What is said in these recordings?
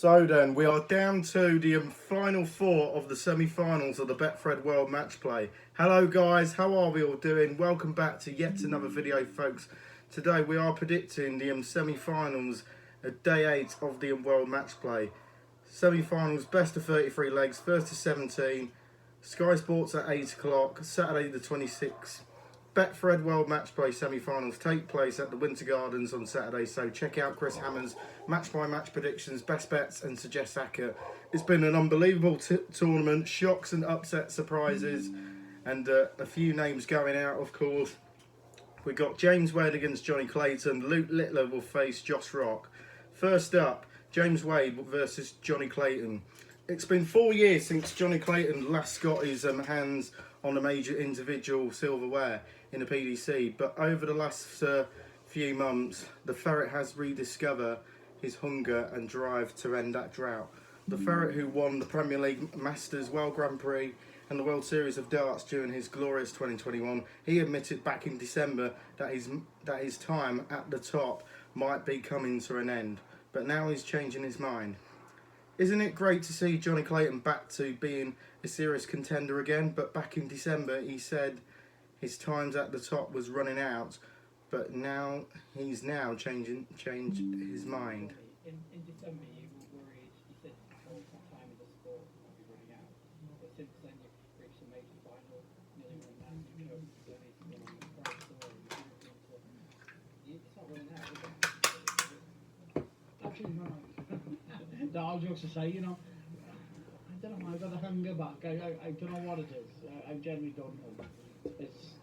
So then, we are down to the final four of the semi-finals of the Betfred World Matchplay. Hello guys, how are we all doing? Welcome back to yet another video, folks. Today we are predicting the semi-finals of day 8 of the World Matchplay. Semi-finals, best of 33 legs, first to 17. Sky Sports at 8 o'clock, Saturday the 26th. Betfred World Matchplay semi-finals take place at the Winter Gardens on Saturday, so check out Chris Hammer's match-by-match predictions, best bets and suggest accurate. It's been an unbelievable tournament, shocks and upset surprises, and a few names going out, of course. We got James Wade against Johnny Clayton. Luke Littler will face Josh Rock. First up, James Wade versus Johnny Clayton. It's been 4 years since Johnny Clayton last got his hands on a major individual silverware in the PDC, but over the last few months, the Ferret has rediscovered his hunger and drive to end that drought. The Ferret, who won the Premier League, Masters, World Grand Prix and the World Series of Darts during his glorious 2021, he admitted back in December that his time at the top might be coming to an end, but now he's changing his mind. Isn't it great to see Johnny Clayton back to being a serious contender again? But back in December, he said his times at the top was running out, but now he's changed his mind. In December, you were worried. You said all the time in the sport might be running out. But since then, you've reached a major final, nearly won that. You know, it's been on the prize of the world. It's not running out, is it? Actually, no. No, all jokes aside, you know, I don't know, I've got the hunger back. I don't know what it is. I genuinely don't know. It's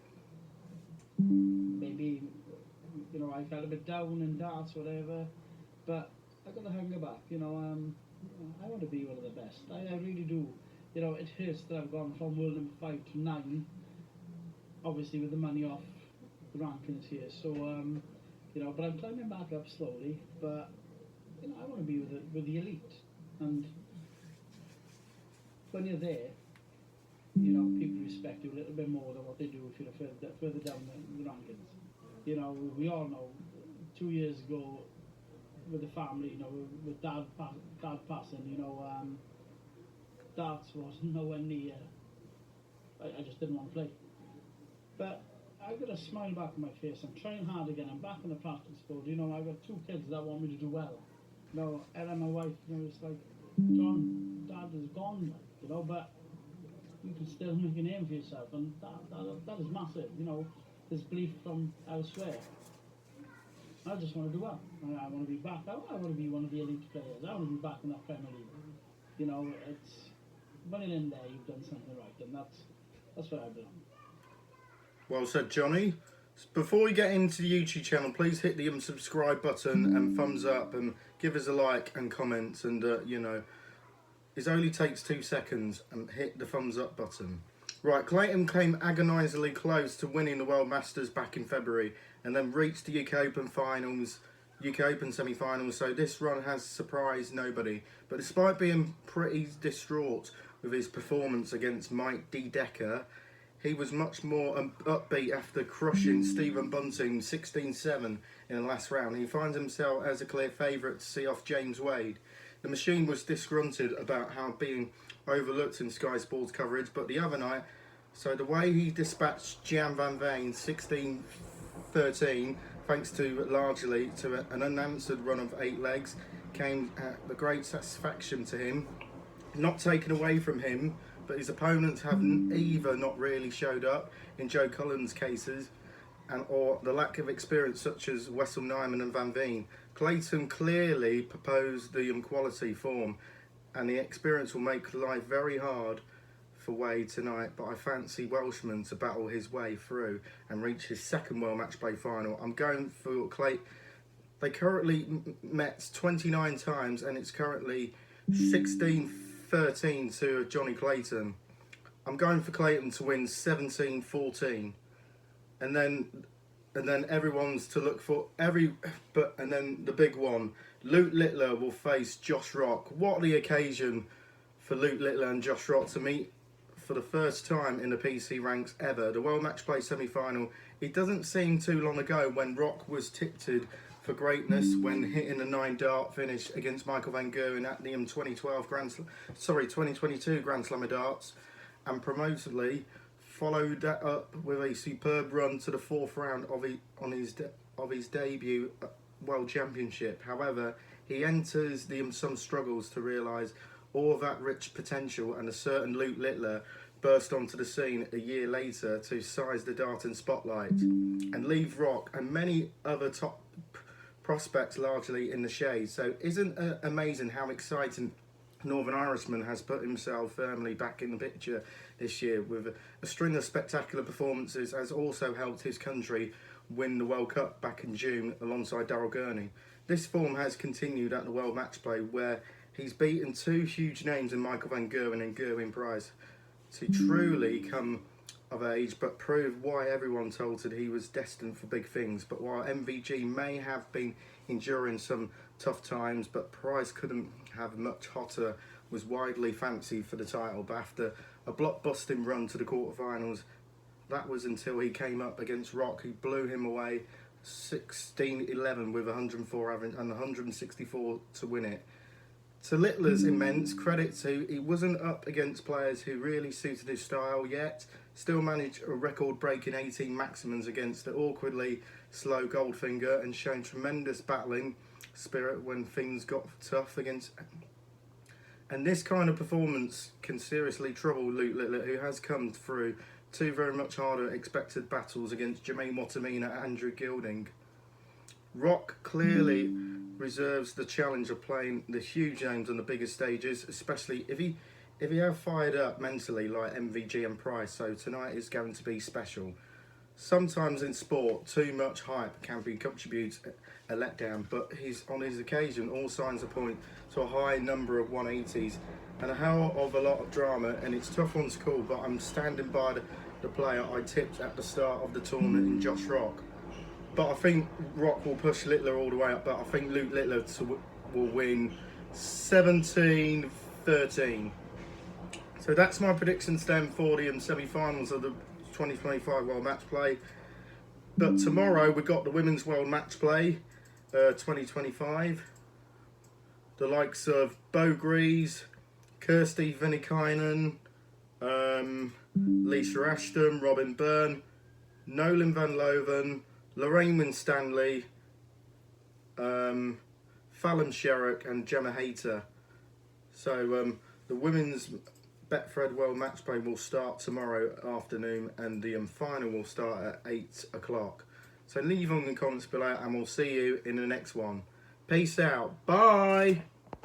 maybe, you know, I felt a bit down in darts, whatever, but I got the hunger back. You know, I want to be one of the best. I really do. You know, it hurts that I've gone from world number 5 to 9, obviously with the money off the rankings here. So, you know, but I'm climbing back up slowly, but you know, I want to be with the elite, and when you're there, you know, people respect you a little bit more than what they do if you're further down the rankings. You know, we all know 2 years ago with the family, you know, with dad passing, you know, darts was nowhere near. I just didn't want to play, but I've got a smile back on my face. I'm trying hard again. I'm back on the practice board. You know, I've got 2 kids that want me to do well. No, Ella, my wife, you know, it's like, John, Dad is gone, you know, but you can still make a name for yourself, and that is massive, you know. There's belief from elsewhere. I just want to do well. I want to be back. I want to be one of the elite players. I want to be back in that Premier League. You know, it's when you're in there, you've done something right, and that's where I belong. Well said, Johnny. Before we get into the YouTube channel, please hit the subscribe button and thumbs up, and give us a like and comments, and you know, it only takes 2 seconds, and hit the thumbs up button. Right, Clayton came agonisingly close to winning the World Masters back in February, and then reached the UK Open finals, UK Open semi-finals, so this run has surprised nobody. But despite being pretty distraught with his performance against Mike D. Decker, he was much more upbeat after crushing Stephen Bunting 16-7 in the last round. He finds himself as a clear favourite to see off James Wade. The machine was disgruntled about how being overlooked in Sky Sports coverage, but the other night, so the way he dispatched Jan van Veen 16-13, thanks to largely to an unanswered run of 8 legs, came at the great satisfaction to him, not taken away from him, but his opponents have either not really showed up in Joe Cullen's cases, or the lack of experience such as Wessel Nyman and Van Veen. Clayton clearly proposed the quality form, and the experience will make life very hard for Wade tonight, but I fancy Welshman to battle his way through and reach his second World Matchplay final. I'm going for Clayton. They currently met 29 times, and it's currently 16-13 to Johnny Clayton. I'm going for Clayton to win 17-14, and then everyone's to look for and then the big one, Luke Littler will face Josh Rock. What the occasion for Luke Littler and Josh Rock to meet for the first time in the PC ranks ever. The World Matchplay semi-final. It doesn't seem too long ago when Rock was tipped for greatness when hitting a 9-dart finish against Michael van Gerwen at the 2022 Grand Slam of Darts, and promotedly followed that up with a superb run to the 4th round of his debut World Championship. However, he enters some struggles to realise all of that rich potential, and a certain Luke Littler burst onto the scene a year later to seize the darting spotlight and leave Rock and many other top prospects largely in the shade. So isn't it amazing how exciting Northern Irishman has put himself firmly back in the picture this year with a string of spectacular performances, has also helped his country win the World Cup back in June alongside Daryl Gurney. This form has continued at the World Matchplay, where he's beaten two huge names in Michael van Gerwen and Gerwyn Price to truly come of age, but prove why everyone told that he was destined for big things. But while MVG may have been enduring some tough times, but Price couldn't have much hotter, was widely fancied for the title. But after a blockbusting run to the quarterfinals, that was until he came up against Rock, who blew him away 16-11 with 104 average and 164 to win it. To Littler's immense credit to, he wasn't up against players who really suited his style yet, still managed a record-breaking 18 maximums against the awkwardly slow Goldfinger, and shown tremendous battling spirit when things got tough against. And this kind of performance can seriously trouble Luke Littler, who has come through two very much harder expected battles against Jermaine Wattimena and Andrew Gilding. Rock clearly reserves the challenge of playing the huge names on the biggest stages, especially if he have fired up mentally like MVG and Price. So tonight is going to be special. Sometimes in sport, too much hype can contribute a letdown, but on his occasion, all signs point to a high number of 180s and a hell of a lot of drama, and it's tough ones to call, but I'm standing by the player I tipped at the start of the tournament in Josh Rock. But I think Rock will push Littler all the way up, but I think Luke Littler will win 17-13. So that's my predictions then for the semi-finals of the 2025 World Matchplay. But tomorrow we've got the Women's World Matchplay 2025. The likes of Bo Grease, Kirsty Vinnikainen, Lisa Ashton, Robin Byrne, Nolan Van Loven, Lorraine Winstanley, Fallon Sherrock and Gemma Hayter. So the Women's Betfred World Matchplay will start tomorrow afternoon, and the final will start at 8 o'clock. So leave on the comments below, and we'll see you in the next one. Peace out. Bye.